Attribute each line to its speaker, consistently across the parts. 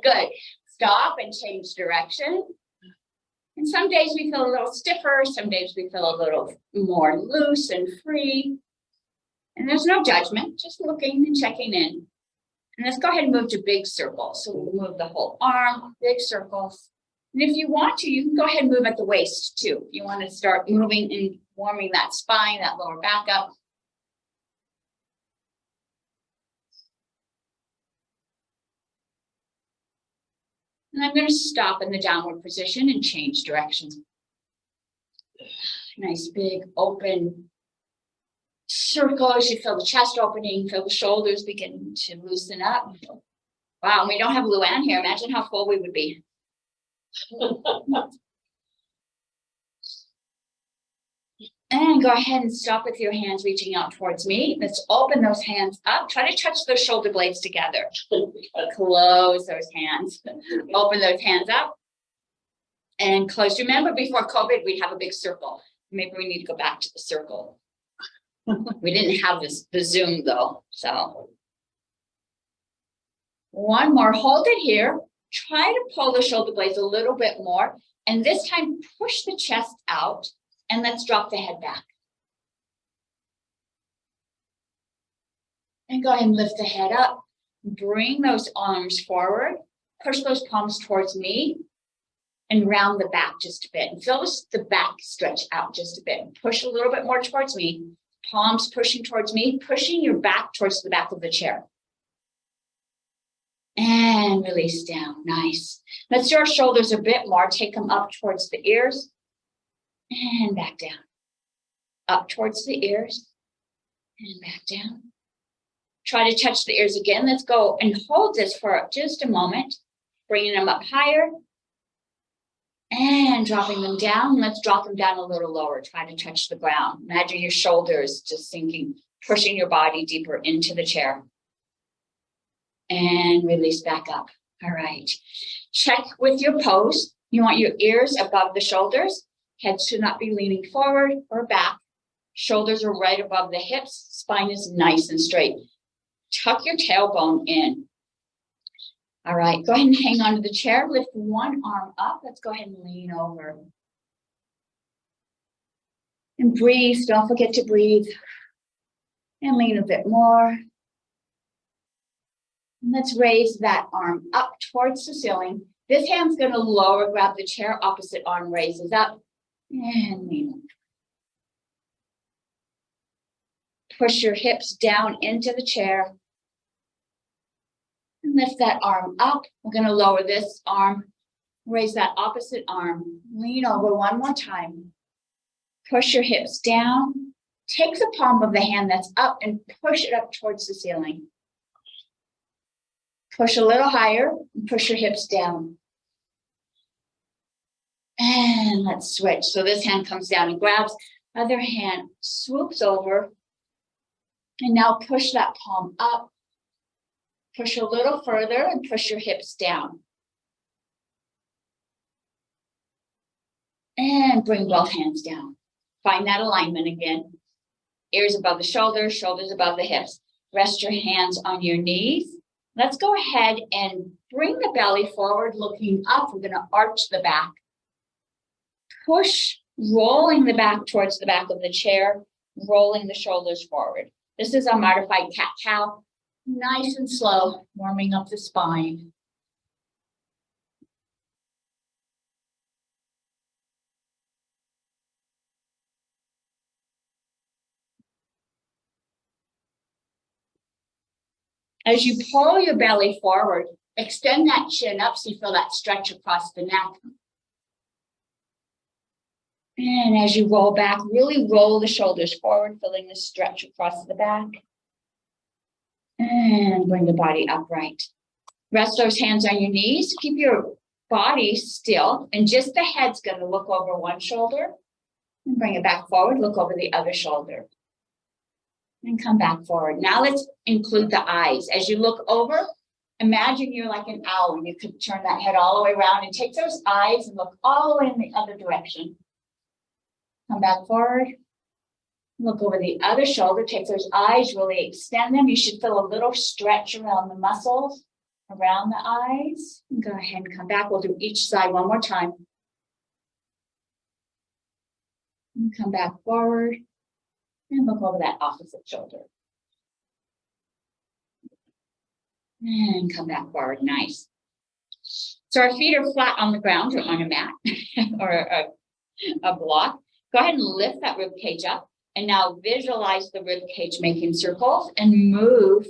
Speaker 1: Good. Stop and change direction. And some days we feel a little stiffer. Some days we feel a little more loose and free. And there's no judgment, just looking and checking in. And let's go ahead and move to big circles. So we'll move the whole arm, big circles. And if you want to, you can go ahead and move at the waist too. If you want to start moving and warming that spine, that lower back up. And I'm going to stop in the downward position and change directions. Nice big open circle as you feel the chest opening, feel the shoulders begin to loosen up. Wow, and we don't have Luann here. Imagine how full we would be. And go ahead and stop with your hands reaching out towards me. Let's open those hands up. Try to touch those shoulder blades together. Close those hands. Open those hands up. And close. Remember, before COVID, we'd have a big circle. Maybe we need to go back to the circle. We didn't have the Zoom, though. So one more. Hold it here. Try to pull the shoulder blades a little bit more. And this time, push the chest out. And let's drop the head back. And go ahead and lift the head up. Bring those arms forward. Push those palms towards me. And round the back just a bit. And feel the back stretch out just a bit. Push a little bit more towards me. Palms pushing towards me. Pushing your back towards the back of the chair. And release down. Nice. Let's do our shoulders a bit more. Take them up towards the ears. And back down. Up towards the ears. And back down. Try to touch the ears again. Let's go and hold this for just a moment. Bringing them up higher. And dropping them down. Let's drop them down a little lower. Try to touch the ground. Imagine your shoulders just sinking. Pushing your body deeper into the chair. And release back up. All right. Check with your pose. You want your ears above the shoulders. Head should not be leaning forward or back. Shoulders are right above the hips. Spine is nice and straight. Tuck your tailbone in. All right, go ahead and hang onto the chair. Lift one arm up. Let's go ahead and lean over. And breathe. Don't forget to breathe. And lean a bit more. And let's raise that arm up towards the ceiling. This hand's going to lower, grab the chair. Opposite arm raises up. And lean. Push your hips down into the chair. And lift that arm up. We're going to lower this arm. Raise that opposite arm. Lean over one more time. Push your hips down. Take the palm of the hand that's up and push it up towards the ceiling. Push a little higher and push your hips down. And let's switch. So this hand comes down and grabs. Other hand swoops over. And now push that palm up. Push a little further and push your hips down. And bring both hands down. Find that alignment again. Ears above the shoulders, shoulders above the hips. Rest your hands on your knees. Let's go ahead and bring the belly forward, looking up. We're going to arch the back. Push, rolling the back towards the back of the chair, rolling the shoulders forward. This is a modified cat-cow. Nice and slow, warming up the spine. As you pull your belly forward, extend that chin up so you feel that stretch across the neck. And as you roll back, really roll the shoulders forward, feeling the stretch across the back. And bring the body upright. Rest those hands on your knees. Keep your body still. And just the head's going to look over one shoulder. And bring it back forward. Look over the other shoulder. And come back forward. Now let's include the eyes. As you look over, imagine you're like an owl. You could turn that head all the way around and take those eyes and look all the way in the other direction. Come back forward. Look over the other shoulder. Take those eyes, really extend them. You should feel a little stretch around the muscles, around the eyes. Go ahead and come back. We'll do each side one more time. And come back forward and look over that opposite shoulder. And come back forward, nice. So our feet are flat on the ground or on a mat or a block. Go ahead and lift that rib cage up. And now visualize the rib cage making circles and move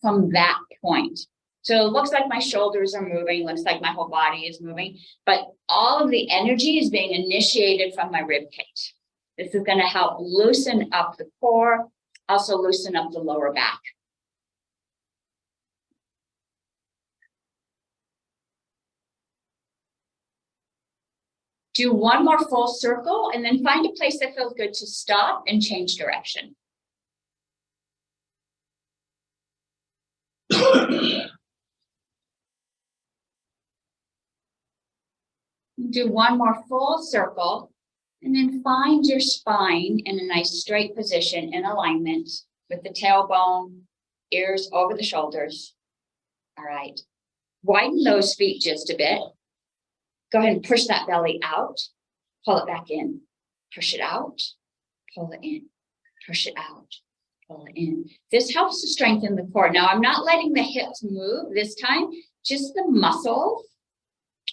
Speaker 1: from that point. So it looks like my shoulders are moving, looks like my whole body is moving, but all of the energy is being initiated from my rib cage. This is going to help loosen up the core, also loosen up the lower back. Do one more full circle and then find a place that feels good to stop and change direction. Do one more full circle and then find your spine in a nice straight position in alignment with the tailbone, ears over the shoulders. All right. Widen those feet just a bit. Go ahead and push that belly out, pull it back in, push it out, pull it in, push it out, pull it in. This helps to strengthen the core. Now I'm not letting the hips move this time, just the muscles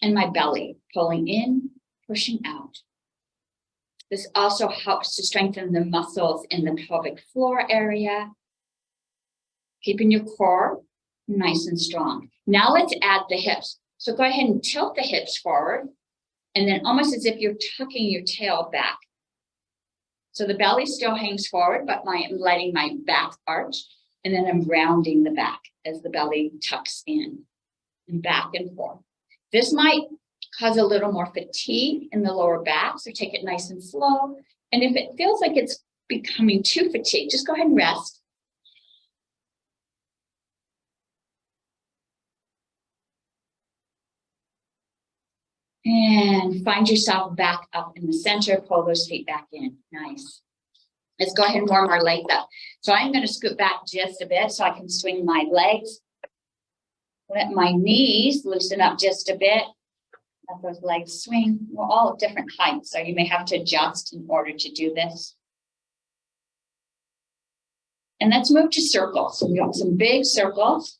Speaker 1: and my belly, pulling in, pushing out. This also helps to strengthen the muscles in the pelvic floor area, keeping your core nice and strong. Now let's add the hips. So go ahead and tilt the hips forward, and then almost as if you're tucking your tail back. So the belly still hangs forward, but I'm letting my back arch, and then I'm rounding the back as the belly tucks in and back and forth. This might cause a little more fatigue in the lower back, so take it nice and slow. And if it feels like it's becoming too fatigued, just go ahead and rest. And find yourself back up in the center, pull those feet back in, nice. Let's go ahead and warm our legs up. So I'm gonna scoot back just a bit so I can swing my legs. Let my knees loosen up just a bit. Let those legs swing. We're all at different heights, so you may have to adjust in order to do this. And let's move to circles. So we got some big circles.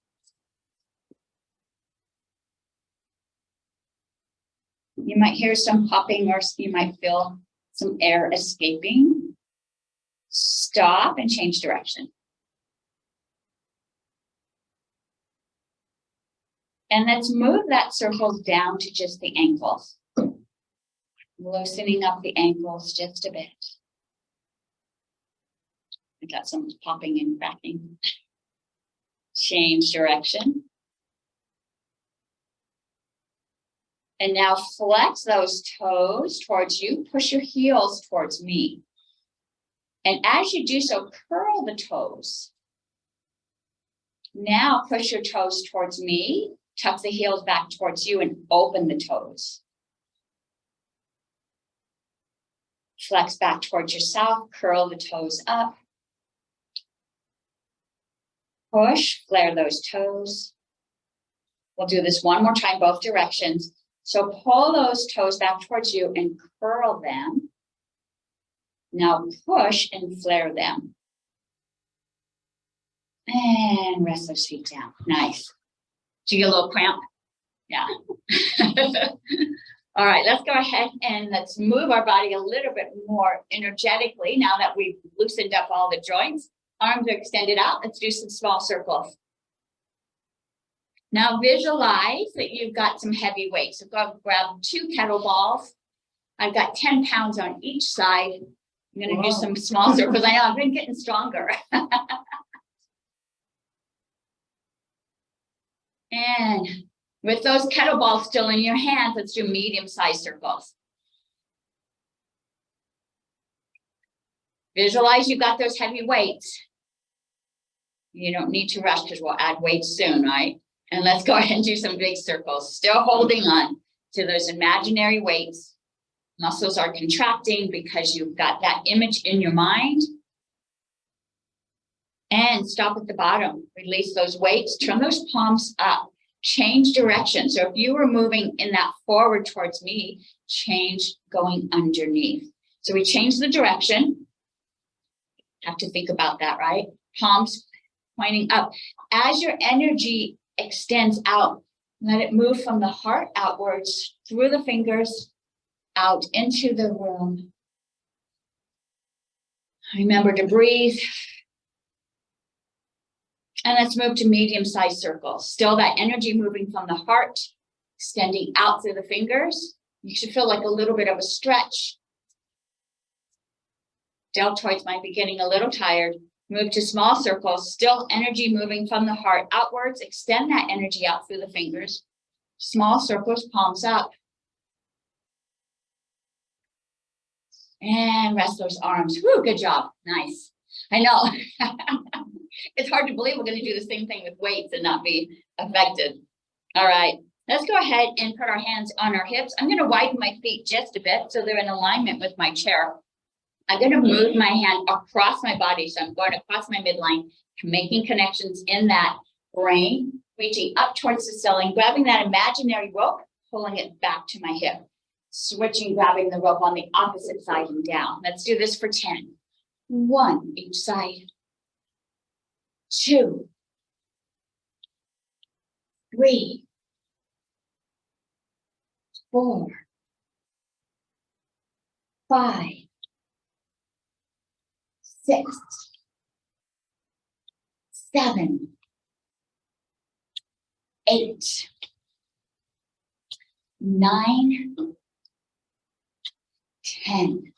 Speaker 1: You might hear some popping or you might feel some air escaping. Stop and change direction. And let's move that circle down to just the ankles. Loosening up the ankles just a bit. I got some popping and cracking. Change direction. And now flex those toes towards you. Push your heels towards me. And as you do so, curl the toes. Now push your toes towards me. Tuck the heels back towards you and open the toes. Flex back towards yourself. Curl the toes up. Push, flare those toes. We'll do this one more time, both directions. So pull those toes back towards you and curl them. Now push and flare them. And rest those feet down. Nice. Do you get a little cramp? Yeah. All right, let's go ahead and let's move our body a little bit more energetically now that we've loosened up all the joints. Arms are extended out. Let's do some small circles. Now visualize that you've got some heavy weights. So go grab 2 kettlebells. I've got 10 pounds on each side. I'm going to do some small circles. I know I've been getting stronger. And with those kettlebells still in your hands, let's do medium-sized circles. Visualize you've got those heavy weights. You don't need to rush because we'll add weights soon, right? And let's go ahead and do some big circles. Still holding on to those imaginary weights. Muscles are contracting because you've got that image in your mind. And stop at the bottom. Release those weights. Turn those palms up. change direction. So if you were moving in that forward towards me, change going underneath. So we change the direction. Have to think about that, right? Palms pointing up. As your energy extends out, let it move from the heart outwards, through the fingers, out into the room. Remember to breathe. And let's move to medium-sized circles. Still that energy moving from the heart, extending out through the fingers. You should feel like a little bit of a stretch. Deltoids might be getting a little tired. Move to small circles, still energy moving from the heart outwards. Extend that energy out through the fingers. Small circles, palms up. And rest those arms. Whew, good job. Nice. I know. It's hard to believe we're going to do the same thing with weights and not be affected. All right. Let's go ahead and put our hands on our hips. I'm going to widen my feet just a bit so they're in alignment with my chair. I'm going to move my hand across my body. So I'm going across my midline, making connections in that brain, reaching up towards the ceiling, grabbing that imaginary rope, pulling it back to my hip, switching, grabbing the rope on the opposite side and down. Let's do this for 10. 1, each side. 2, 3, 4, 5, 6, 7, 8, 9, 10.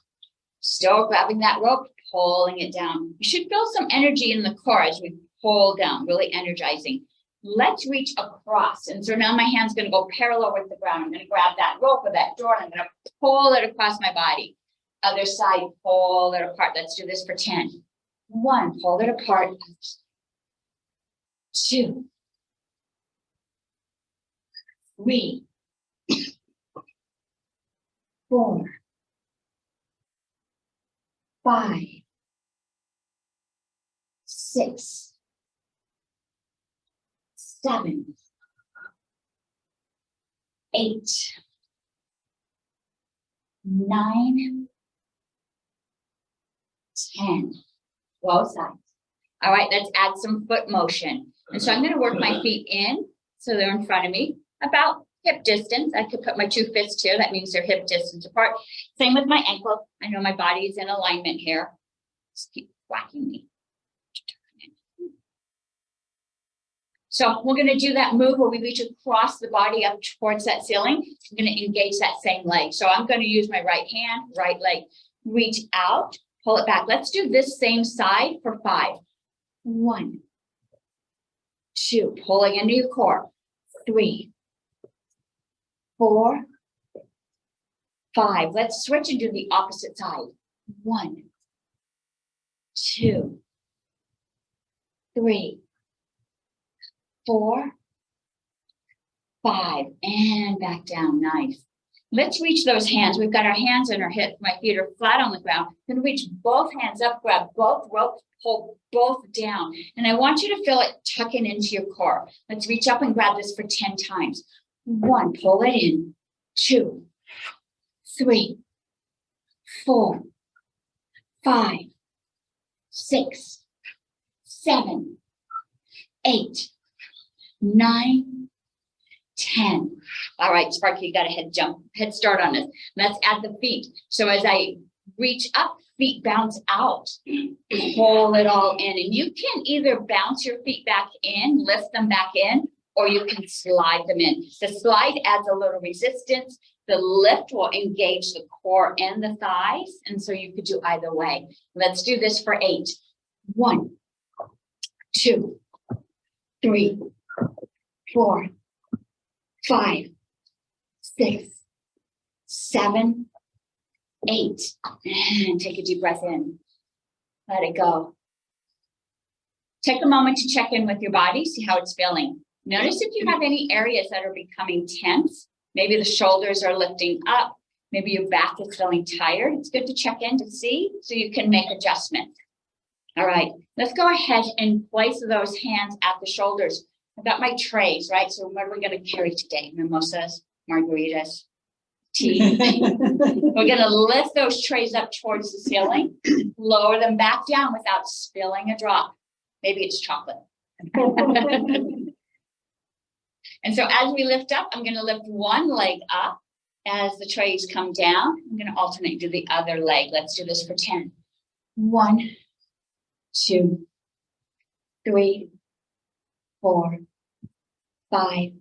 Speaker 1: Still grabbing that rope, pulling it down. You should feel some energy in the core as we pull down, really energizing. Let's reach across. And so now my hand's going to go parallel with the ground. I'm going to grab that rope or that door and I'm going to pull it across my body. Other side, pull it apart. Let's do this for 10. 1, pull it apart. 2, 3, 4, 5, 6, 7, 8, 9, 10. Both sides. All right, let's add some foot motion. And so I'm going to work my feet in so they're in front of me, about hip distance. I could put my 2 fists here. That means they're hip distance apart. Same with my ankle. I know my body is in alignment here. Just keep whacking me. So we're going to do that move where we reach across the body up towards that ceiling. I'm going to engage that same leg. So I'm going to use my right hand, right leg, reach out, pull it back. Let's do this same side for 5. 1, 2, pulling into your core. 3, 4, 5. Let's switch and do the opposite side. 1, 2, 3, 4, 5, and back down. Nice. Let's reach those hands. We've got our hands on our hips. My feet are flat on the ground. I'm going to reach both hands up, grab both ropes, pull both down. And I want you to feel it tucking into your core. Let's reach up and grab this for 10 times. 1, pull it in. 2, 3, 4, 5, 6, 7, 8, 9, 10. All right, Sparky, you got a head start on this. Let's add the feet. So as I reach up, feet bounce out. Pull it all in. And you can either bounce your feet back in, lift them back in, or you can slide them in. The slide adds a little resistance. The lift will engage the core and the thighs. And so you could do either way. Let's do this for 8. 1, 2, 3, 4, 5, 6, 7, 8. And take a deep breath in. Let it go. Take a moment to check in with your body, see how it's feeling. Notice if you have any areas that are becoming tense. Maybe the shoulders are lifting up. Maybe your back is feeling tired. It's good to check in to see so you can make adjustments. All right, let's go ahead and place those hands at the shoulders. I've got my trays, right? So what are we going to carry today? Mimosas, margaritas, tea. We're going to lift those trays up towards the ceiling, lower them back down without spilling a drop. Maybe it's chocolate. And so as we lift up, I'm going to lift one leg up as the trays come down. I'm going to alternate to the other leg. Let's do this for 10. 1, 2, 3, 4, 5,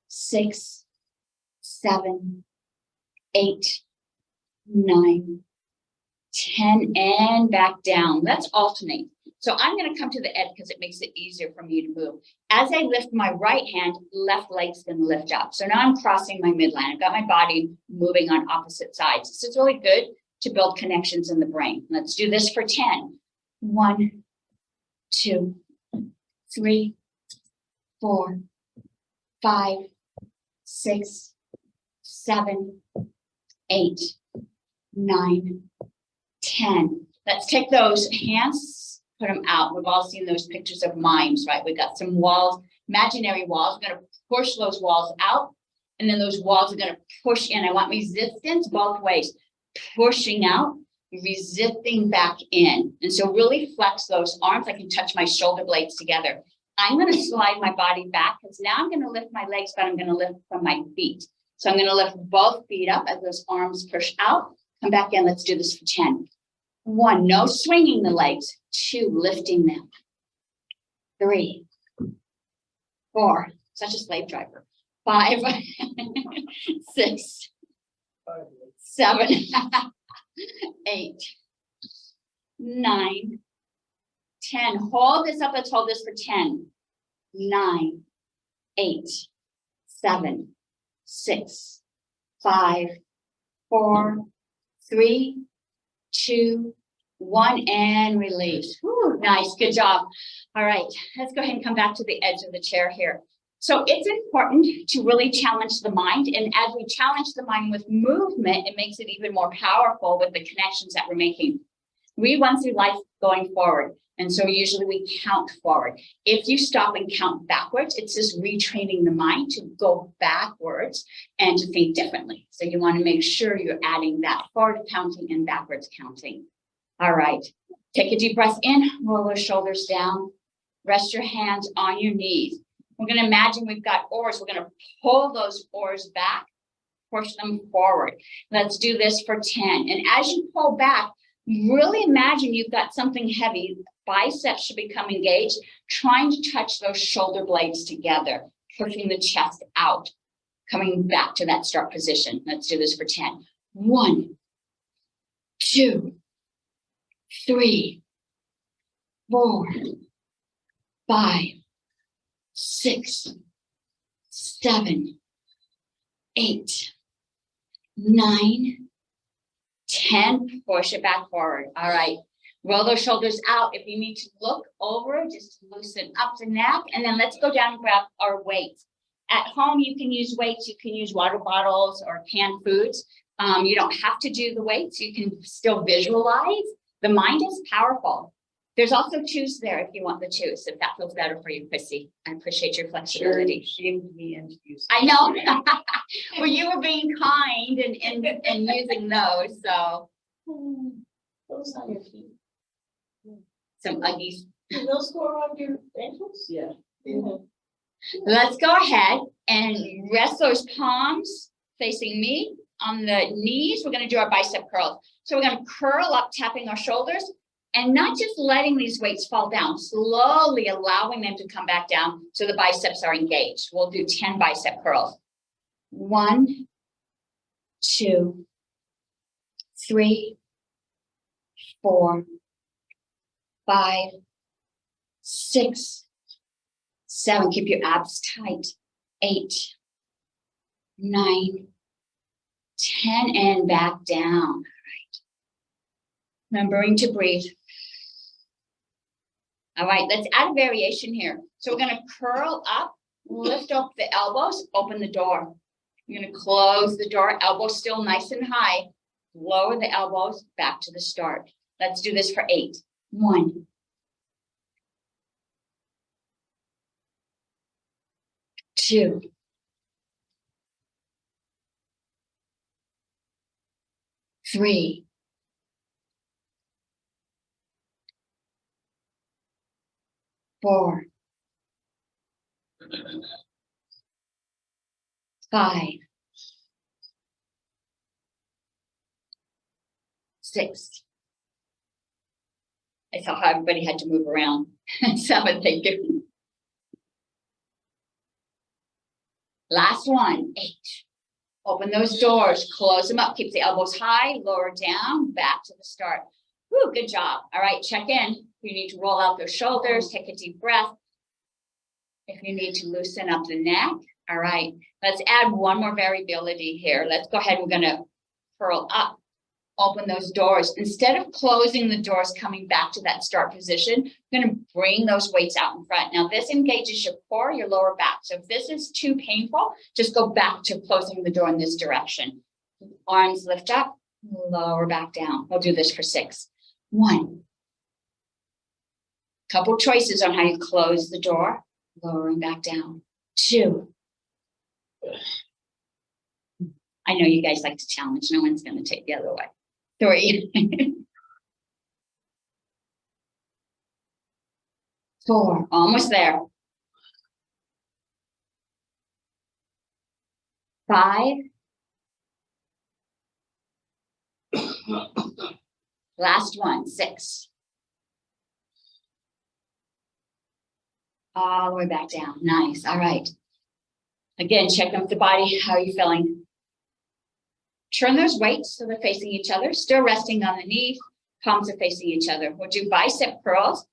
Speaker 1: 6, 7, 8, 9, 10, and back down. Let's alternate. So I'm going to come to the edge because it makes it easier for me to move. As I lift my right hand, left leg's going to lift up. So now I'm crossing my midline. I've got my body moving on opposite sides. This is really good to build connections in the brain. Let's do this for 10. 1, 2, 3, 4, 5, 6, 7, 8, 9, 10. Let's take those hands, put them out. We've all seen those pictures of mimes, right? We've got some walls, imaginary walls. We're going to push those walls out, and then those walls are going to push in. I want resistance both ways, pushing out, resisting back in. And so really flex those arms. I can touch my shoulder blades together. I'm going to slide my body back because now I'm going to lift my legs, but I'm going to lift from my feet. So I'm going to lift both feet up as those arms push out. Come back in. Let's do this for 10. 1, no swinging the legs. 2, lifting them. 3, 4, such a slave driver. 5, 6, 7, 8, 9, 10. Hold this up. Let's hold this for 10. 9, 8, 7, 6, 5, 4, 3, 2, 1, and release. Whew, nice, good job. All right, let's go ahead and come back to the edge of the chair here. So it's important to really challenge the mind. And as we challenge the mind with movement, it makes it even more powerful with the connections that we're making. We run through life going forward. And so usually we count forward. If you stop and count backwards, it's just retraining the mind to go backwards and to think differently. So you want to make sure you're adding that forward counting and backwards counting. All right, take a deep breath in, roll those shoulders down, rest your hands on your knees. We're going to imagine we've got oars. We're going to pull those oars back, push them forward. Let's do this for 10. And as you pull back, really imagine you've got something heavy. Biceps should become engaged, trying to touch those shoulder blades together, pushing the chest out, coming back to that start position. Let's do this for 10. 1, 2, 3, 4, 5, 6, 7, 8, 9, 10. Push it back forward. All right. Roll those shoulders out. If you need to look over, just loosen up the neck. And then let's go down and grab our weights. At home, you can use weights. You can use water bottles or canned foods. You don't have to do the weights. You can still visualize. The mind is powerful. There's also chews there if you want the chews, if that feels better for you, Chrissy. I appreciate your flexibility.
Speaker 2: Shamed me into using.
Speaker 1: I know. Well, you were being kind and using those. So
Speaker 2: Those on your feet.
Speaker 1: some Uggies.
Speaker 2: Do those go around your ankles? Yeah.
Speaker 1: Let's go ahead and rest those palms facing me on the knees. We're going to do our bicep curls. So we're going to curl up, tapping our shoulders, and not just letting these weights fall down, slowly allowing them to come back down so the biceps are engaged. We'll do 10 bicep curls. 1, 2, 3, 4, 5, 6, 7. Keep your abs tight. 8, 9, 10, and back down. All right. Remembering to breathe. All right, let's add a variation here. So we're going to curl up, lift up the elbows, open the door. You're going to close the door, elbows still nice and high. Lower the elbows, back to the start. Let's do this for 8. 1, 2, 3, 4, 5, 6. I saw how everybody had to move around. 7, thank you. Last one, 8. Open those doors, close them up, keep the elbows high, lower down, back to the start. Woo, good job. All right, check in. You need to roll out those shoulders, take a deep breath. If you need to loosen up the neck. All right, let's add one more variability here. Let's go ahead. We're gonna curl up, open those doors. Instead of closing the doors, coming back to that start position, we're gonna bring those weights out in front. Now this engages your core, your lower back. So if this is too painful, just go back to closing the door in this direction. Arms lift up, lower back down. We'll do this for 6. 1. Couple choices on how you close the door, lowering back down. 2. I know you guys like to challenge. No one's going to take the other way. 3. 4. Almost there. 5. Last one, 6. All the way back down. Nice. All right. Again, check out the body. How are you feeling? Turn those weights so they're facing each other, still resting on the knees, palms are facing each other. We'll do bicep curls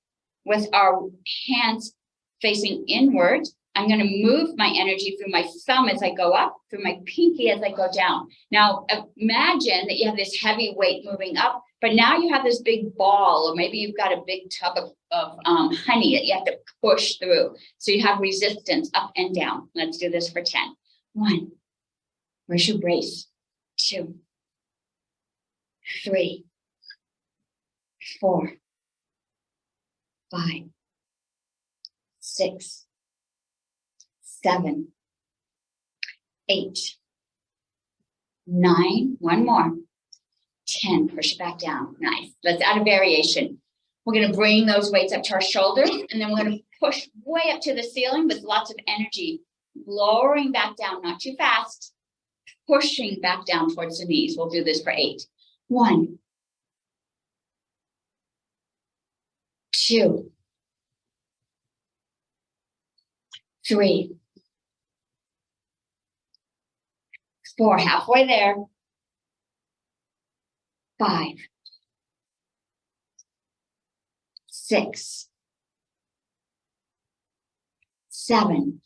Speaker 1: with our hands facing inward. I'm going to move my energy through my thumb as I go up, through my pinky as I go down. Now, imagine that you have this heavy weight moving up, but now you have this big ball, or maybe you've got a big tub of honey that you have to push through. So you have resistance up and down. Let's do this for 10. 1. Where's your brace? 2, 3, 4, 5, 6, 7, 8, 9. One more. 10. Push it back down. Nice. Let's add a variation. We're going to bring those weights up to our shoulders, and then we're going to push way up to the ceiling with lots of energy, lowering back down, not too fast. Pushing back down towards the knees. We'll do this for 8. 1, 2, 3, 4. Halfway there. 5, 6, 7,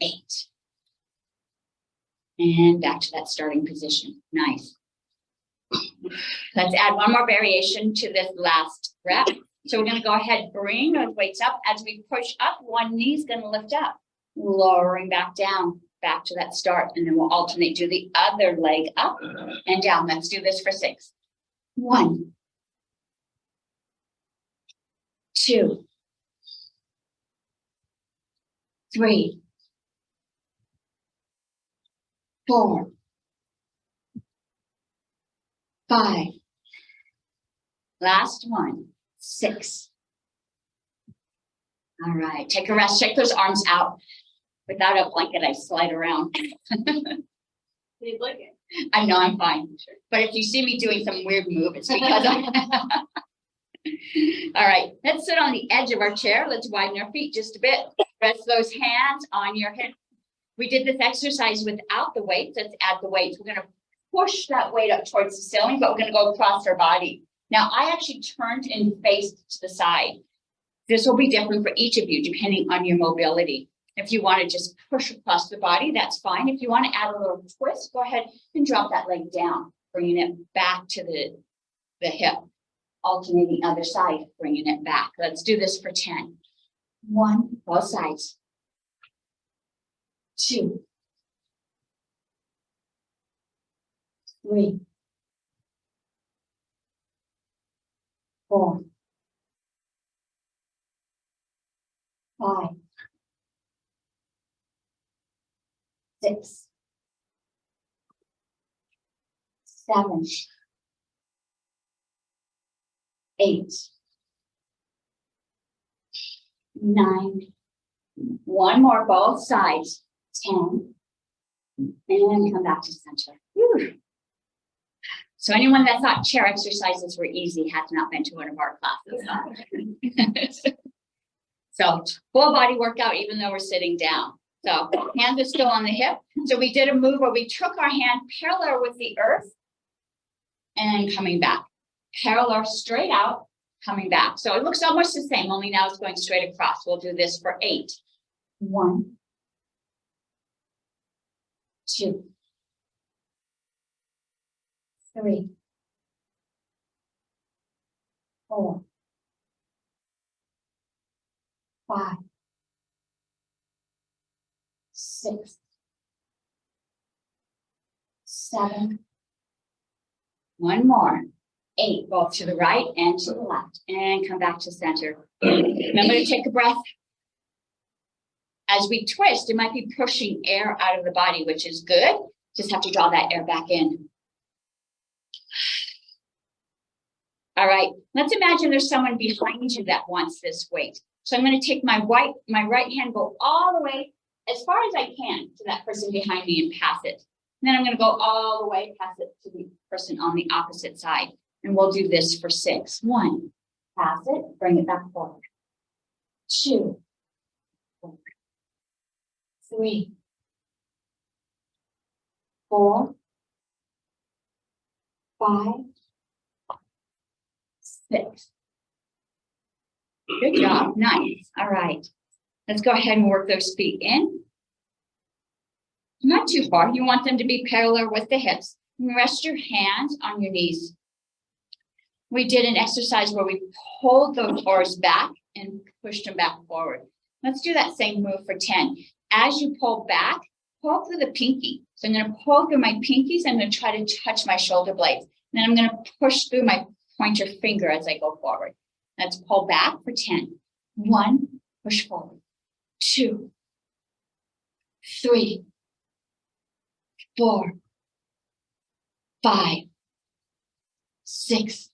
Speaker 1: 8. And back to that starting position. Nice. Let's add one more variation to this last rep. So we're going to go ahead, bring those weights up. As we push up, one knee is going to lift up, lowering back down, back to that start. And then we'll alternate, do the other leg up and down. Let's do this for 6. 1, 2, 3, 4, 5. Last one, 6. All right, take a rest. Check those arms out. Without a blanket, I slide around.
Speaker 2: Need blanket.
Speaker 1: I know I'm fine. But if you see me doing some weird move, it's because I. All right, let's sit on the edge of our chair. Let's widen our feet just a bit. Rest those hands on your hip. We did this exercise without the weights. Let's add the weights. We're going to push that weight up towards the ceiling, but we're going to go across our body. Now, I actually turned and faced to the side. This will be different for each of you, depending on your mobility. If you want to just push across the body, that's fine. If you want to add a little twist, go ahead and drop that leg down, bringing it back to the hip. Alternating other side, bringing it back. Let's do this for 10. 1, both sides. 2, 3, 4, 5, 6, 7, 8, 9, one more, both sides, 10, and come back to center. Whew. So anyone that thought chair exercises were easy has not been to one of our classes. So full body workout, even though we're sitting down. So hands are still on the hip. So we did a move where we took our hand parallel with the earth and coming back. Parallel straight out, coming back. So it looks almost the same, only now it's going straight across. We'll do this for 8. 1, 2, 3, 4, 5, 6, 7, one more, 8, both to the right and to the left, and come back to center. Remember to take a breath. As we twist, it might be pushing air out of the body, which is good. Just have to draw that air back in. All right, let's imagine there's someone behind you that wants this weight. So I'm going to take my right hand, go all the way as far as I can to that person behind me and pass it. And then I'm going to go all the way, pass it to the person on the opposite side. And we'll do this for 6. 1, pass it, bring it back forward. 2, 3, 4, 5, 6. Good job. Nice. All right. Let's go ahead and work those feet in. Not too far. You want them to be parallel with the hips. Rest your hands on your knees. We did an exercise where we pulled those oars back and pushed them back forward. Let's do that same move for 10. As you pull back, pull through the pinky. So I'm going to pull through my pinkies. I'm going to try to touch my shoulder blades. And then I'm going to push through my pointer finger as I go forward. Let's pull back for 10. 1, push forward. 2, 3, 4, 5, 6,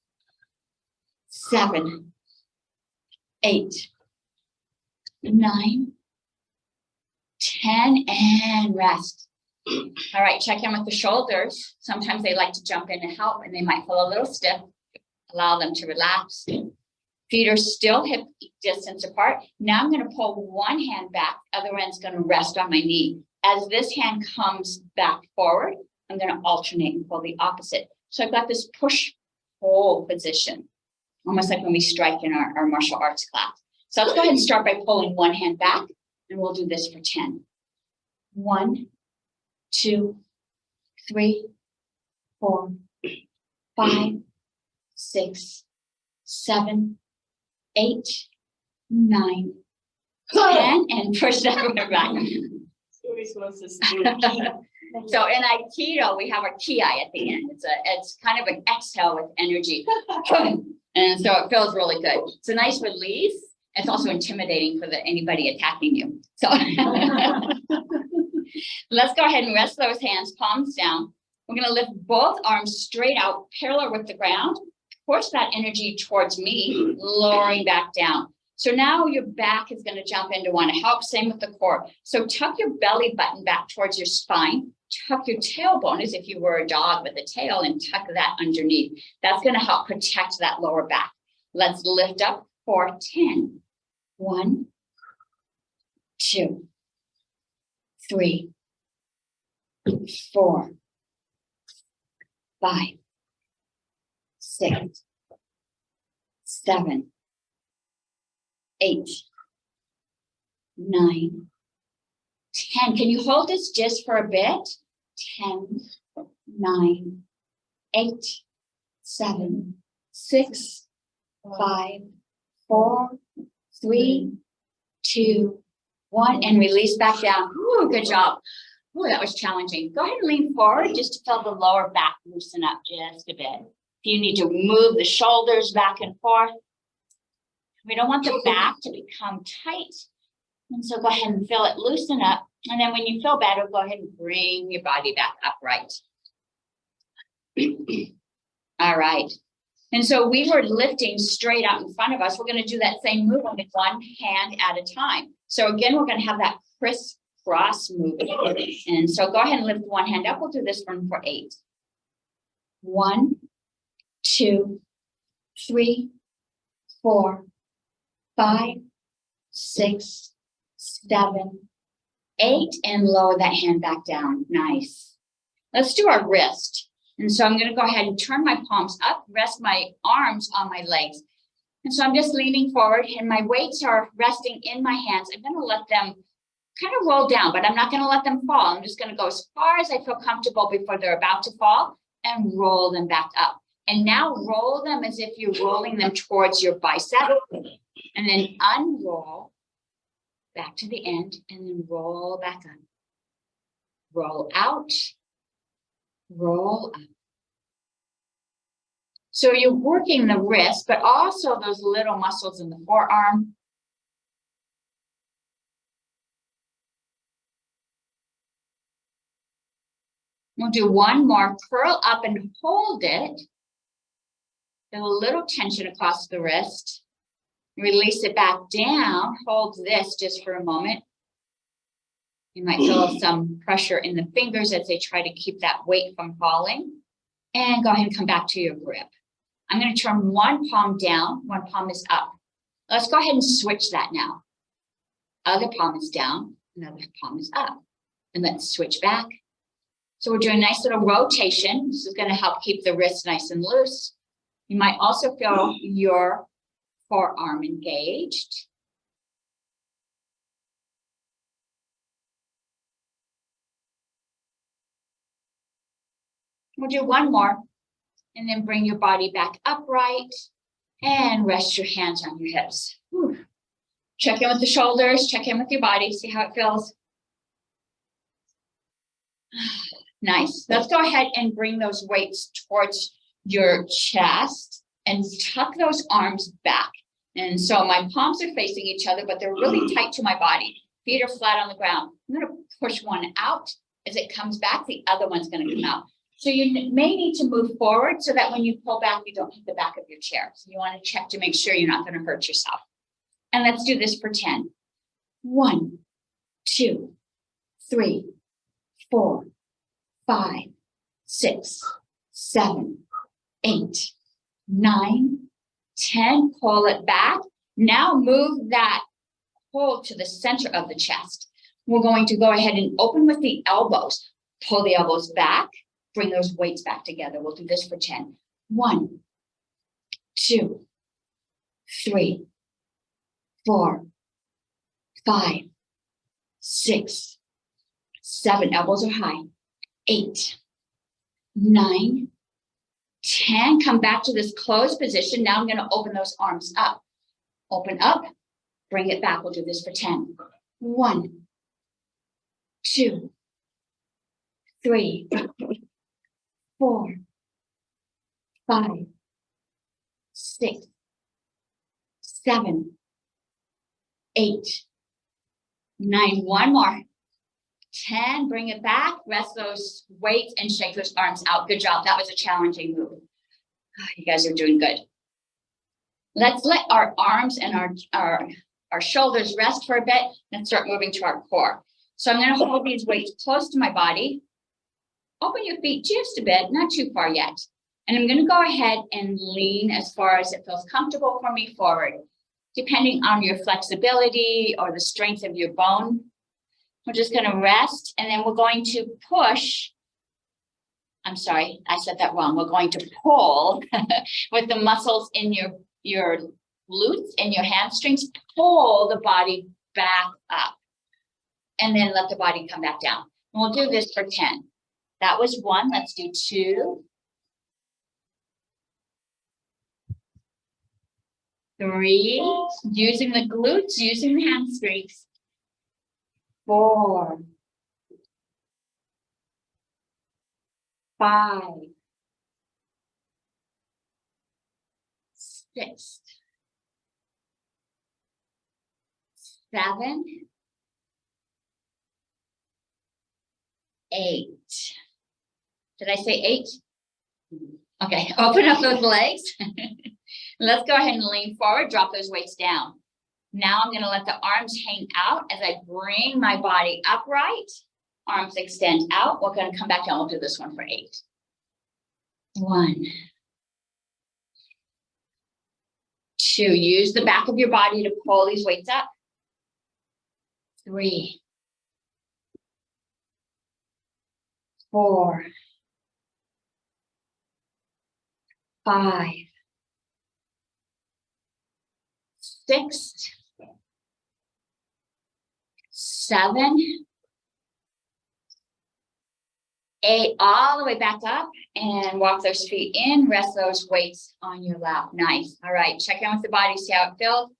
Speaker 1: 7, 8, 9, 10, and rest. All right, check in with the shoulders. Sometimes they like to jump in and help, and they might feel a little stiff. Allow them to relax. Feet are still hip distance apart. Now I'm going to pull one hand back, other hand's going to rest on my knee. As this hand comes back forward, I'm going to alternate and pull the opposite. So I've got this push-pull position, almost like when we strike in our martial arts class. So let's go ahead and start by pulling one hand back, and we'll do this for 10. 1, 2, 3, 4, 5, 6, 7, 8, 9, 10, and push that one back.
Speaker 2: So we're supposed to do
Speaker 1: So in Aikido, we have our ki at the end. It's kind of an exhale with energy. And so it feels really good. It's a nice release. It's also intimidating for anybody attacking you. So let's go ahead and rest those hands, palms down. We're going to lift both arms straight out, parallel with the ground. Push that energy towards me, lowering back down. So now your back is going to jump in to want to help. Same with the core. So tuck your belly button back towards your spine. Tuck your tailbone as if you were a dog with a tail and tuck that underneath. That's going to help protect that lower back. Let's lift up for 10. 1, 2, 3, 4, 5, 6, 7, 8, 9, 10. Can you hold this just for a bit? 10, 9, 8, 7, 6, 5, 4, 3, 2, 1, and release back down. Ooh, good job. Ooh, that was challenging. Go ahead and lean forward just to feel the lower back loosen up just a bit. If you need to move the shoulders back and forth. We don't want the back to become tight. And so go ahead and feel it loosen up And then when you feel better, go ahead and bring your body back upright. All right. And so we were lifting straight out in front of us. We're going to do that same move with one hand at a time. So again, we're going to have that crisscross movement. And so go ahead and lift one hand up. We'll do this one for 8. 1, 2, 3, 4, 5, 6, 7, 8, and lower that hand back down. Nice. Let's do our wrist. And so I'm going to go ahead and turn my palms up, rest my arms on my legs. And so I'm just leaning forward and my weights are resting in my hands. I'm going to let them kind of roll down, but I'm not going to let them fall. I'm just going to go as far as I feel comfortable before they're about to fall and roll them back up. And now roll them as if you're rolling them towards your bicep, and then unroll back to the end and then roll back up. Roll out, roll up. So you're working the wrist, but also those little muscles in the forearm. We'll do one more. Curl up and hold it. Feel a little tension across the wrist. Release it back down. Hold this just for a moment. You might feel some pressure in the fingers as they try to keep that weight from falling. And go ahead and come back to your grip. I'm going to turn one palm down, one palm is up. Let's go ahead and switch that now. Other palm is down, another palm is up. And let's switch back. So we're doing a nice little rotation. This is going to help keep the wrist nice and loose. You might also feel your forearm engaged. We'll do one more, and then bring your body back upright and rest your hands on your hips. Whew. Check in with the shoulders, check in with your body, see how it feels. Nice. Let's go ahead and bring those weights towards your chest and tuck those arms back. And so my palms are facing each other, but they're really tight to my body. Feet are flat on the ground. I'm going to push one out. As it comes back, the other one's going to come out. So you may need to move forward so that when you pull back, you don't hit the back of your chair. So you want to check to make sure you're not going to hurt yourself. And let's do this for 10. 1, 2, 3, 4, 5, 6, 7, 8, 9, 10. Pull it back. Now move that hold to the center of the chest. We're going to go ahead and open with the elbows. Pull the elbows back. Bring those weights back together. We'll do this for 10. 1, 2, 3, 4, 5, 6, 7. Elbows are high. 8, 9, 10. Come back to this closed position. Now I'm going to open those arms up. Open up. Bring it back. We'll do this for 10. 1, 2, 3, 4, 5, 6, 7, 8, 9. One more. 10. Bring it back. Rest those weights and shake those arms out. Good job. That was a challenging move. You guys are doing good. Let's let our arms and our shoulders rest for a bit and start moving to our core. So I'm going to hold these weights close to my body. Open your feet just a bit, not too far yet. And I'm going to go ahead and lean as far as it feels comfortable for me forward, depending on your flexibility or the strength of your bone. We're just going to rest, and then we're going to push. I'm sorry, I said that wrong. We're going to pull with the muscles in your glutes and your hamstrings. Pull the body back up, and then let the body come back down. And we'll do this for 10. That was 1. Let's do 2. 3. Using the glutes, using the hamstrings. 4. 5. 6. 7. 8. Did I say 8? Okay, open up those legs. Let's go ahead and lean forward, drop those weights down. Now I'm gonna let the arms hang out as I bring my body upright. Arms extend out. We're gonna come back down. We'll do this one for 8. 1. 2, use the back of your body to pull these weights up. 3. 4. 5. 6. 7. 8, all the way back up and walk those feet in, rest those weights on your lap. Nice. All right, check in with the body, see how it feels.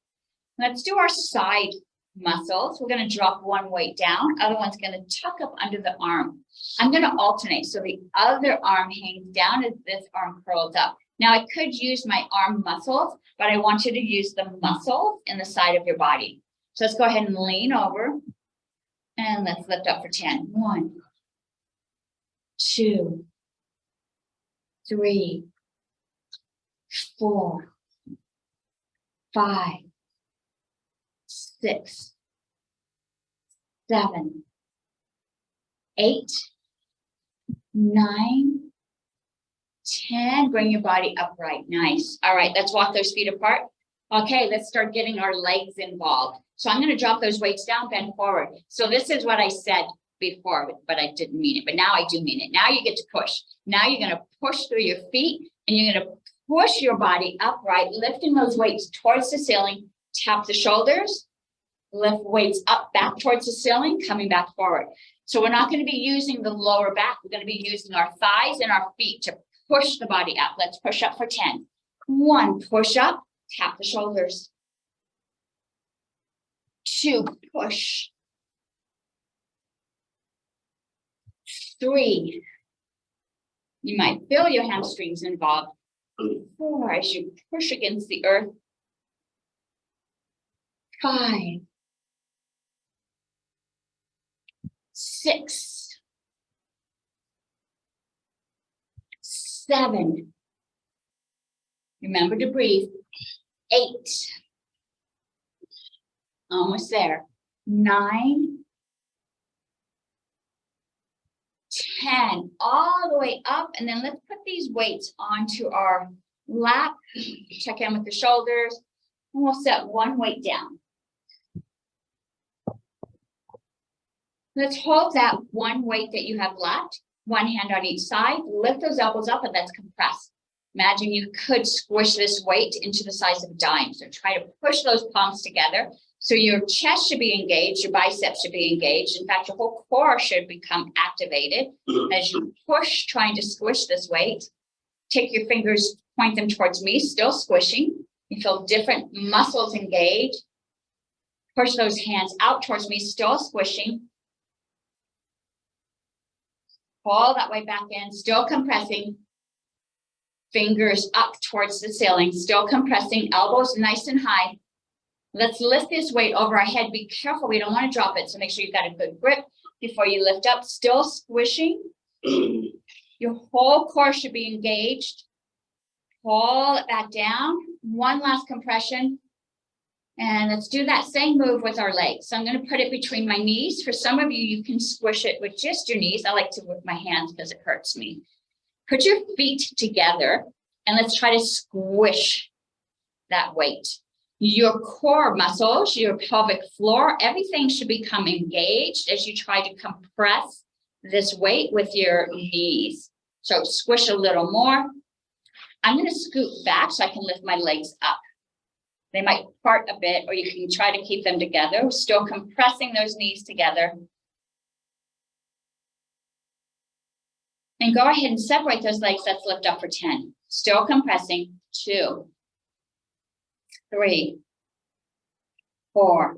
Speaker 1: Let's do our side muscles. We're going to drop one weight down, other one's going to tuck up under the arm. I'm going to alternate, so the other arm hangs down as this arm curls up. Now I could use my arm muscles, but I want you to use the muscles in the side of your body. So let's go ahead and lean over and let's lift up for 10. 1, 2, 3, 4, 5, 6, 7, 8, 9, 10. Bring your body upright. Nice. All right, let's walk those feet apart. Okay, let's start getting our legs involved. So I'm going to drop those weights down, bend forward. So this is what I said before, but I didn't mean it. But now I do mean it. Now you get to push. Now you're going to push through your feet and you're going to push your body upright, lifting those weights towards the ceiling. Tap the shoulders, lift weights up back towards the ceiling, coming back forward. So we're not going to be using the lower back. We're going to be using our thighs and our feet to push the body up. Let's push up for 10. 1, push up, tap the shoulders. 2, push. 3, you might feel your hamstrings involved. 4, as you push against the earth. 5, 6, 7. Remember to breathe. 8. Almost there. 9. 10. All the way up. And then let's put these weights onto our lap. Check in with the shoulders. And we'll set one weight down. Let's hold that one weight that you have left. One hand on each side. Lift those elbows up and let's compress. Imagine you could squish this weight into the size of a dime. So try to push those palms together. So your chest should be engaged, your biceps should be engaged. In fact, your whole core should become activated as you push, trying to squish this weight. Take your fingers, point them towards me, still squishing. You feel different muscles engaged. Push those hands out towards me, still squishing. Pull that way back in, still compressing. Fingers up towards the ceiling, still compressing, elbows nice and high. Let's lift this weight over our head. Be careful, we don't want to drop it. So make sure you've got a good grip before you lift up, still squishing. Your whole core should be engaged. Pull it back down. One last compression. And let's do that same move with our legs. So I'm going to put it between my knees. For some of you, you can squish it with just your knees. I like to with my hands because it hurts me. Put your feet together and let's try to squish that weight. Your core muscles, your pelvic floor, everything should become engaged as you try to compress this weight with your knees. So squish a little more. I'm going to scoot back so I can lift my legs up. They might part a bit, or you can try to keep them together, still compressing those knees together. And go ahead and separate those legs. Let's lift up for 10. Still compressing. 2, 3, 4,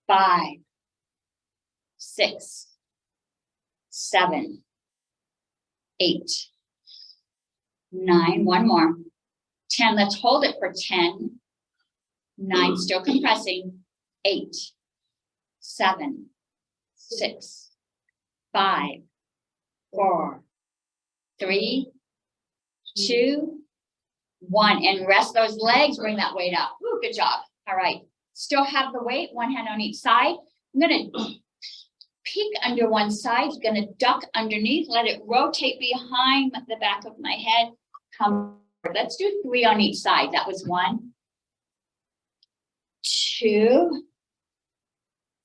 Speaker 1: 5, 6, 7, 8, 9. One more. 10. Let's hold it for 10. 9. Still compressing. 8, 7, 6, 5, 4, 3, 2, 1. And rest those legs, bring that weight up. Ooh, good job. All right. Still have the weight, one hand on each side. I'm going to peek under one side, going to duck underneath, let it rotate behind the back of my head. Come, let's do 3 on each side. That was 1, 2,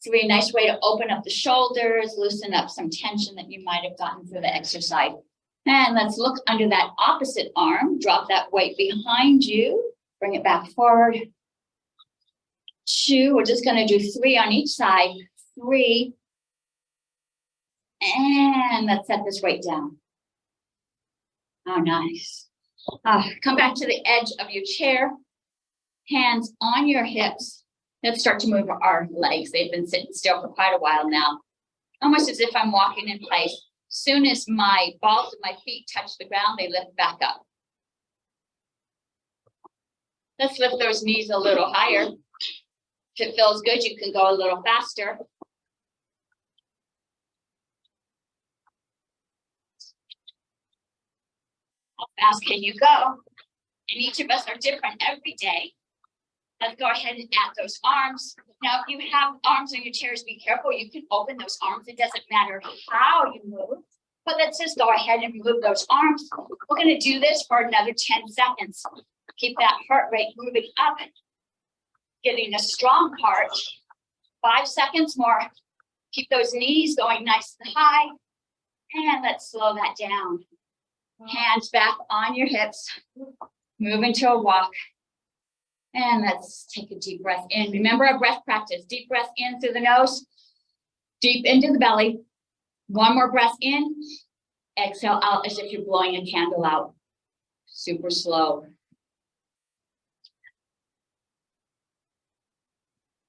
Speaker 1: 3. Nice way to open up the shoulders, loosen up some tension that you might have gotten through the exercise. And let's look under that opposite arm. Drop that weight behind you. Bring it back forward. 2. We're just going to do 3 on each side. 3. And let's set this weight down. Oh, nice. Come back to the edge of your chair. Hands on your hips. Let's start to move our legs. They've been sitting still for quite a while now. Almost as if I'm walking in place. Soon as my balls of my feet touch the ground, they lift back up. Let's lift those knees a little higher. If it feels good, you can go a little faster. How fast can you go? And each of us are different every day. Let's go ahead and add those arms. Now, if you have arms on your chairs, be careful. You can open those arms. It doesn't matter how you move, but let's just go ahead and move those arms. We're going to do this for another 10 seconds. Keep that heart rate moving up, getting a strong heart. 5 seconds more. Keep those knees going nice and high. And let's slow that down. Hands back on your hips. Move into a walk. And let's take a deep breath in. Remember our breath practice. Deep breath in through the nose. Deep into the belly. One more breath in. Exhale out as if you're blowing a candle out. Super slow.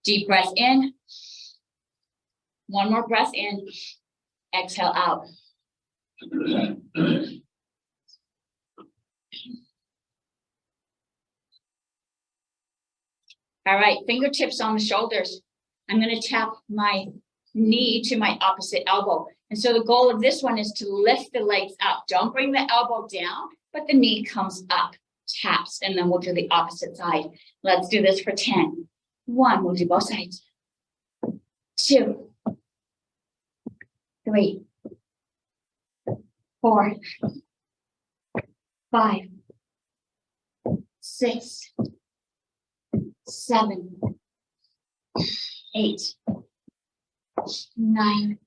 Speaker 1: Deep breath in. One more breath in. Exhale out. All right, fingertips on the shoulders. I'm going to tap my knee to my opposite elbow. And so the goal of this one is to lift the legs up. Don't bring the elbow down, but the knee comes up, taps, and then we'll do the opposite side. Let's do this for 10. 1, we'll do both sides. 2, 3, 4, 5, 6, 7, 8, 9,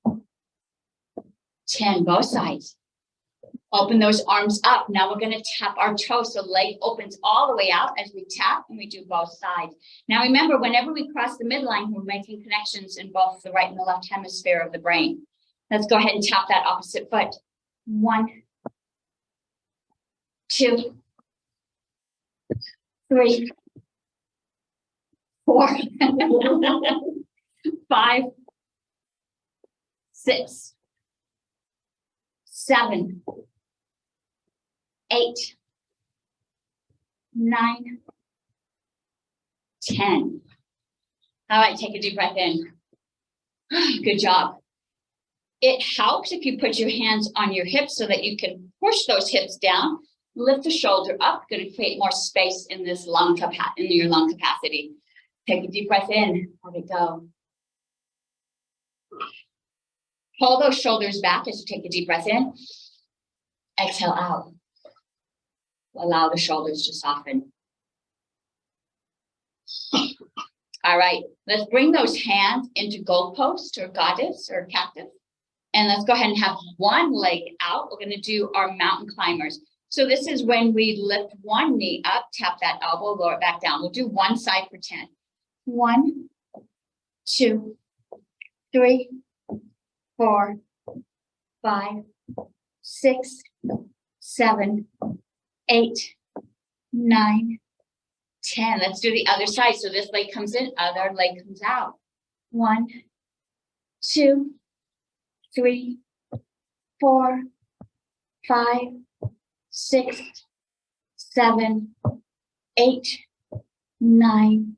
Speaker 1: 10, both sides. Open those arms up. Now we're going to tap our toes so the leg opens all the way out as we tap, and we do both sides. Now remember, whenever we cross the midline, we're making connections in both the right and the left hemisphere of the brain. Let's go ahead and tap that opposite foot. 1, 2, 3, 4, 5, 6, 7, 8, 9, 10. All right, take a deep breath in. Good job. It helps if you put your hands on your hips so that you can push those hips down, lift the shoulder up, going to create more space in this in your lung capacity. Take a deep breath in. Let it go. Pull those shoulders back as you take a deep breath in. Exhale out. Allow the shoulders to soften. All right, let's bring those hands into goalpost or goddess or cactus. And let's go ahead and have one leg out. We're going to do our mountain climbers. So this is when we lift one knee up, tap that elbow, lower it back down. We'll do one side for 10. 1, 2, 3, 4, 5, 6, 7, 8, 9, 10. Let's do the other side. So this leg comes in, other leg comes out. 1, 2, 3, 4, 5, 6, 7, 8, 9,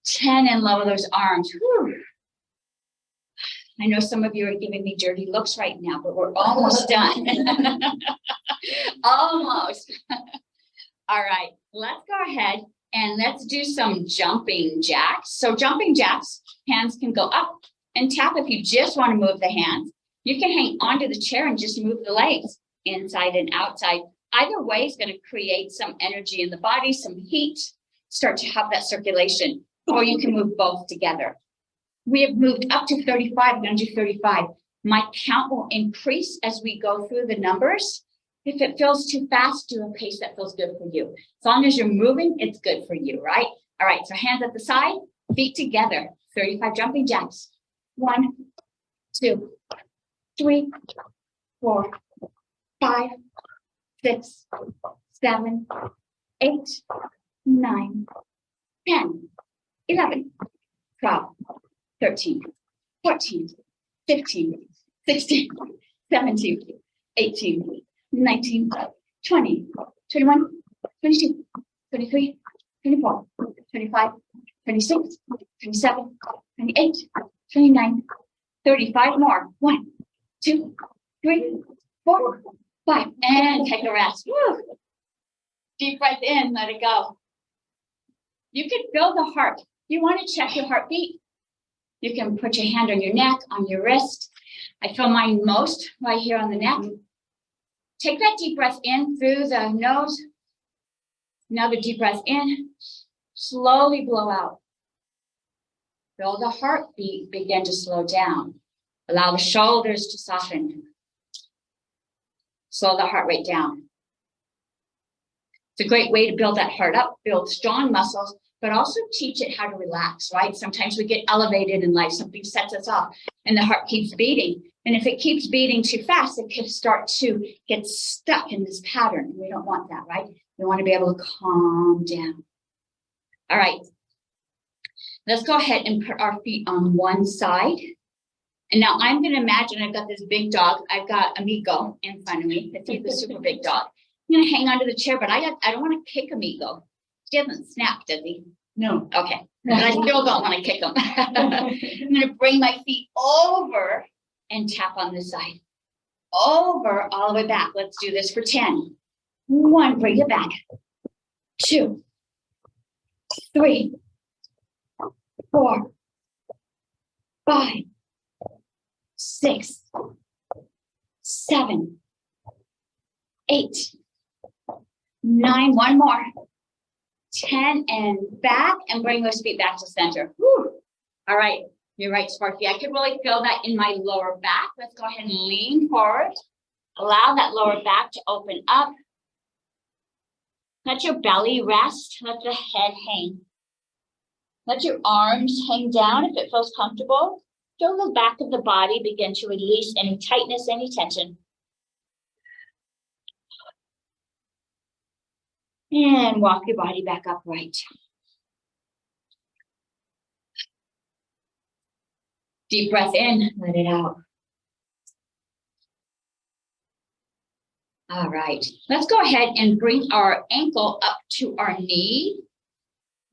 Speaker 1: 10, and lower those arms. Whew. I know some of you are giving me dirty looks right now, but we're almost done. Almost. All right, let's go ahead and let's do some jumping jacks. So jumping jacks, hands can go up and tap if you just want to move the hands. You can hang onto the chair and just move the legs inside and outside. Either way is going to create some energy in the body, some heat, start to have that circulation, or you can move both together. We have moved up to 35, we're going to do 35. My count will increase as we go through the numbers. If it feels too fast, do a pace that feels good for you. As long as you're moving, it's good for you, right? All right, so hands at the side, feet together, 35 jumping jacks. 1, 2, 3, 4, 5, 6, 7, 8, 9, 10, 11, 12, 13, 14, 15, 16, 17, 18, 19, 20, 21, 22, 23, 24, 25, 26, 27, 28, 29, 35 more. 1, 2, 3, 4, 5. And take a rest. Woo. Deep breath in, let it go. You can feel the heart. You want to check your heartbeat? You can put your hand on your neck, on your wrist. I feel mine most right here on the neck. Take that deep breath in through the nose. Another deep breath in. Slowly blow out. Feel the heartbeat begin to slow down. Allow the shoulders to soften. Slow the heart rate down. It's a great way to build that heart up, build strong muscles, but also teach it how to relax, right? Sometimes we get elevated in life, something sets us off, and the heart keeps beating. And if it keeps beating too fast, it could start to get stuck in this pattern. We don't want that, right? We want to be able to calm down. All right. Let's go ahead and put our feet on one side. And now I'm going to imagine I've got this big dog. I've got Amigo in front of me. He's a super big dog. I'm going to hang onto the chair, but I don't want to kick Amigo. He doesn't snap, does he?
Speaker 2: No.
Speaker 1: Okay. But I still don't want to kick him. I'm going to bring my feet over and tap on this side. Over, all the way back. Let's do this for 10. 1, bring it back. 2, 3, 4, 5, 6, 7, 8, 9, one more. 10 and back, and bring those feet back to center. Whew. All right, you're right, Sparky. I could really feel that in my lower back. Let's go ahead and lean forward. Allow that lower back to open up. Let your belly rest. Let the head hang. Let your arms hang down if it feels comfortable. Feel the back of the body begin to release any tightness, any tension. And walk your body back upright. Deep breath in, let it out. All right, let's go ahead and bring our ankle up to our knee.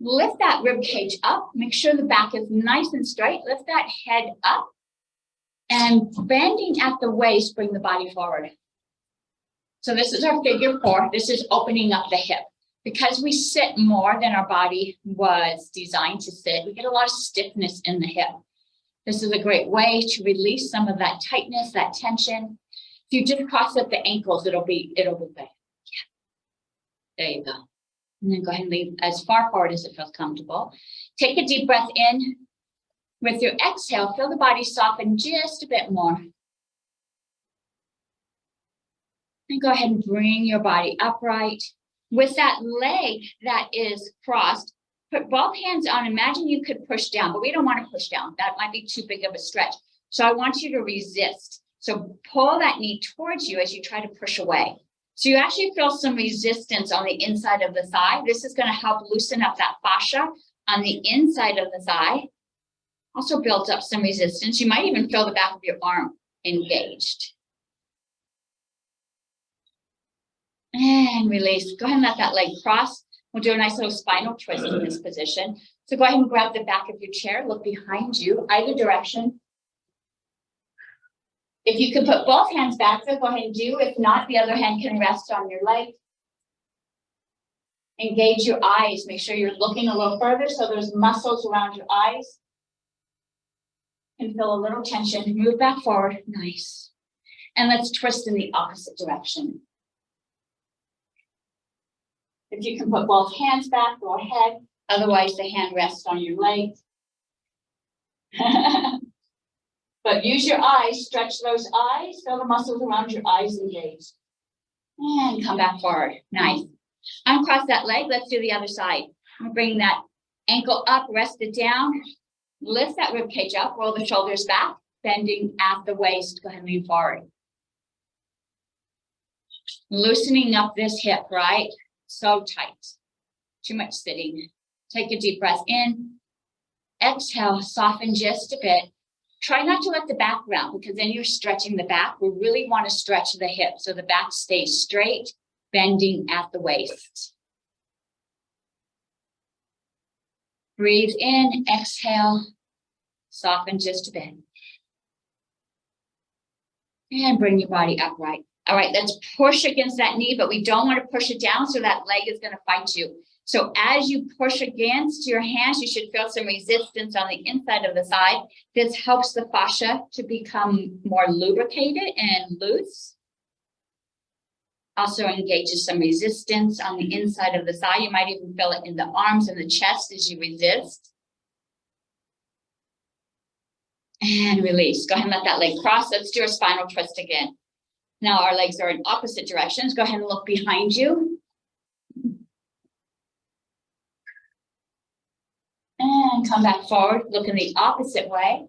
Speaker 1: Lift that rib cage up. Make sure the back is nice and straight. Lift that head up. And bending at the waist, bring the body forward. So this is our figure 4. This is opening up the hip. Because we sit more than our body was designed to sit, we get a lot of stiffness in the hip. This is a great way to release some of that tightness, that tension. If you just cross up the ankles, it'll be good. Yeah. There you go. And then go ahead and lean as far forward as it feels comfortable. Take a deep breath in. With your exhale, feel the body soften just a bit more. And go ahead and bring your body upright. With that leg that is crossed, put both hands on. Imagine you could push down, but we don't want to push down. That might be too big of a stretch. So I want you to resist. So pull that knee towards you as you try to push away. So you actually feel some resistance on the inside of the thigh. This is going to help loosen up that fascia on the inside of the thigh. Also builds up some resistance. You might even feel the back of your arm engaged. And release. Go ahead and let that leg cross. We'll do a nice little spinal twist in this position. So go ahead and grab the back of your chair. Look behind you, either direction. If you can put both hands back there, go ahead and do. If not, the other hand can rest on your leg. Engage your eyes. Make sure you're looking a little further so there's muscles around your eyes. And feel a little tension. Move back forward. Nice. And let's twist in the opposite direction. If you can put both hands back, go ahead. Otherwise, the hand rests on your leg. But use your eyes, stretch those eyes, feel the muscles around your eyes engaged. And come back forward. Nice. Uncross that leg. Let's do the other side. Bring that ankle up, rest it down. Lift that rib cage up, roll the shoulders back, bending at the waist. Go ahead and lean forward. Loosening up this hip, right? So tight. Too much sitting. Take a deep breath in. Exhale, soften just a bit. Try not to let the back round because then you're stretching the back. We really want to stretch the hip so the back stays straight, bending at the waist. Breathe in, exhale, soften just a bit. And bring your body upright. All right, let's push against that knee, but we don't want to push it down so that leg is going to fight you. So as you push against your hands, you should feel some resistance on the inside of the thigh. This helps the fascia to become more lubricated and loose. Also engages some resistance on the inside of the thigh. You might even feel it in the arms and the chest as you resist. And release. Go ahead and let that leg cross. Let's do a spinal twist again. Now our legs are in opposite directions. Go ahead and look behind you. And come back forward. Look in the opposite way.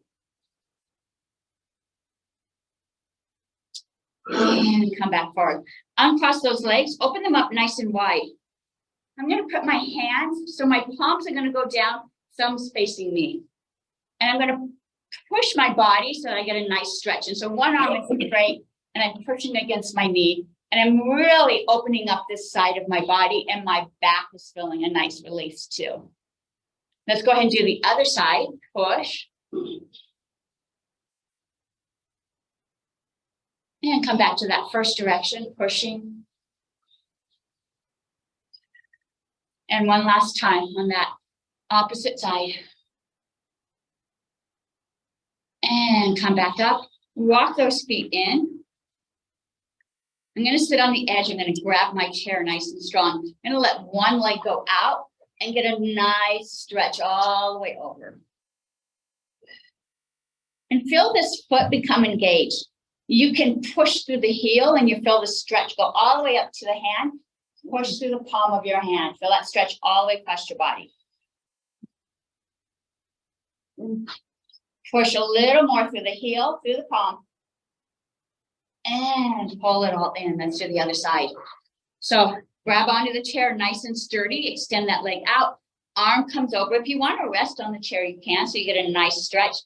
Speaker 1: And come back forward. Uncross those legs. Open them up nice and wide. I'm going to put my hands, so my palms are going to go down, thumbs facing me. And I'm going to push my body so that I get a nice stretch. And so one arm is straight, and I'm pushing against my knee. And I'm really opening up this side of my body, and my back is feeling a nice release too. Let's go ahead and do the other side. Push. And come back to that first direction, pushing. And one last time on that opposite side. And come back up. Walk those feet in. I'm going to sit on the edge. I'm going to grab my chair nice and strong. I'm going to let one leg go out and get a nice stretch all the way over. And feel this foot become engaged. You can push through the heel and you feel the stretch go all the way up to the hand. Push through the palm of your hand. Feel that stretch all the way across your body. Push a little more through the heel, through the palm. And pull it all in. Let's do the other side. So grab onto the chair nice and sturdy. Extend that leg out. Arm comes over. If you want to rest on the chair, you can. So you get a nice stretch.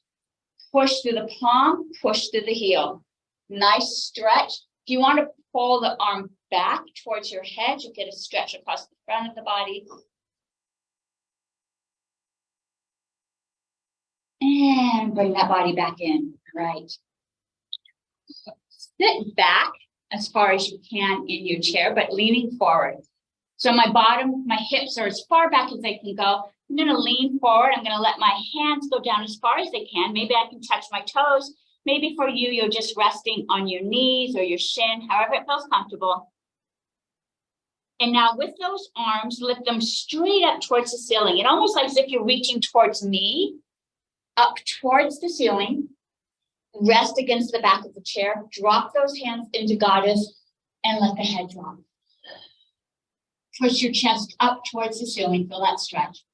Speaker 1: Push through the palm. Push through the heel. Nice stretch. If you want to pull the arm back towards your head, you get a stretch across the front of the body. And bring that body back in. Right. Sit back as far as you can in your chair, but leaning forward. So my hips are as far back as they can go. I'm going to lean forward. I'm going to let my hands go down as far as they can. Maybe I can touch my toes. Maybe for you, you're just resting on your knees or your shin, however it feels comfortable. And now with those arms, lift them straight up towards the ceiling. It almost like as if you're reaching towards me, up towards the ceiling. Rest against the back of the chair. Drop those hands into goddess and let the head drop. Push your chest up towards the ceiling. Feel that stretch.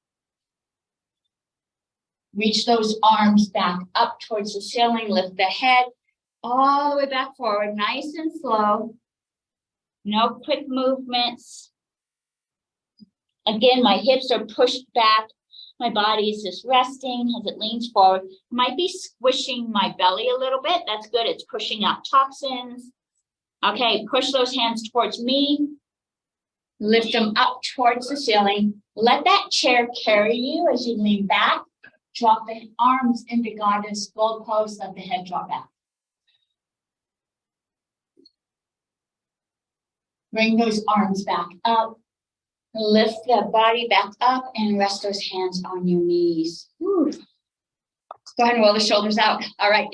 Speaker 1: Reach those arms back up towards the ceiling. Lift the head all the way back forward. Nice and slow. No quick movements. Again, my hips are pushed back. My body is just resting as it leans forward. Might be squishing my belly a little bit. That's good. It's pushing out toxins. Okay, push those hands towards me. Lift them up towards the ceiling. Let that chair carry you as you lean back. Drop the arms into goddess, gold pose, let the head drop back. Bring those arms back up. Lift the body back up and rest those hands on your knees. Whew. Go ahead and roll the shoulders out. All right,